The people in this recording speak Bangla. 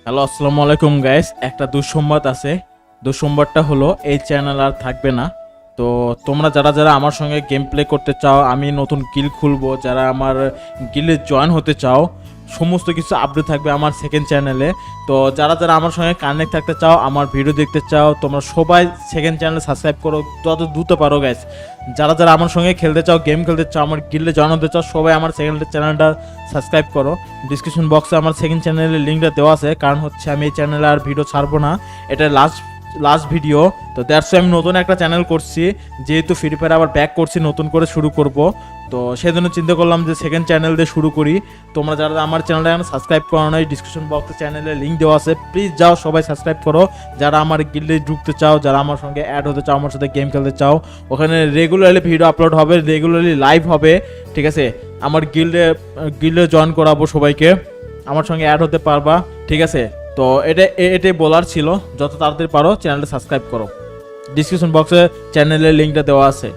হ্যালো, আসসালামু আলাইকুম গাইস। একটা দুঃসংবাদ আছে। দুঃসংবাদটা হলো এই চ্যানেল আর থাকবে না। তো তোমরা যারা যারা আমার সঙ্গে গেম প্লে করতে চাও, আমি নতুন গিল খুলবো, যারা আমার গিলে জয়েন হতে চাও, সমস্ত কিছু আপডেট থাকবে আমার সেকেন্ড চ্যানেলে। তো যারা যারা আমার সঙ্গে কানেক্ট থাকতে চাও, আমার ভিডিও দেখতে চাও, তোমরা সবাই সেকেন্ড চ্যানেল সাবস্ক্রাইব করো যত দ্রুত পারো গাইস। যারা যারা আমার সঙ্গে খেলতে চাও, গেম খেলতে চাও, আমার গিল্ডে জয়েন হতে চাও, সবাই আমার সেকেন্ড চ্যানেলটা সাবস্ক্রাইব করো। ডিসক্রিপশন বক্সে আমার সেকেন্ড চ্যানেলের লিঙ্কটা দেওয়া আছে, কারণ হচ্ছে আমি এই চ্যানেলে আর ভিডিও ছাড়বো না, এটা লাস্ট ভিডিও। তো দ্যাটস আমি নতুন একটা চ্যানেল করছি, যেহেতু ফ্রি ফায়ার আবার ব্যাক করছি, নতুন করে শুরু করব। তো সেই জন্য চিন্তা করলাম যে সেকেন্ড চ্যানেল দিয়ে শুরু করি। তোমরা যারা আমার চ্যানেলটা এখন সাবস্ক্রাইব করো নাই, ডিসক্রিপশন বক্সে চ্যানেলের লিঙ্ক দেওয়া আছে, প্লিজ যাও সবাই সাবস্ক্রাইব করো। যারা আমার গিল্ডে ঢুকতে চাও, যারা আমার সঙ্গে অ্যাড হতে চাও, আমার সাথে গেম খেলতে চাও, ওখানে রেগুলারলি ভিডিও আপলোড হবে, রেগুলারলি লাইভ হবে, ঠিক আছে? আমার গিল্ডে জয়েন করাবো সবাইকে, আমার সঙ্গে অ্যাড হতে পারবা, ঠিক আছে? তো এটাই বলার ছিল। যত তাড়াতাড়ি পারো চ্যানেলটা সাবস্ক্রাইব করো। ডিসক্রিপশন বক্সে চ্যানেলের লিঙ্কটা দেওয়া আছে।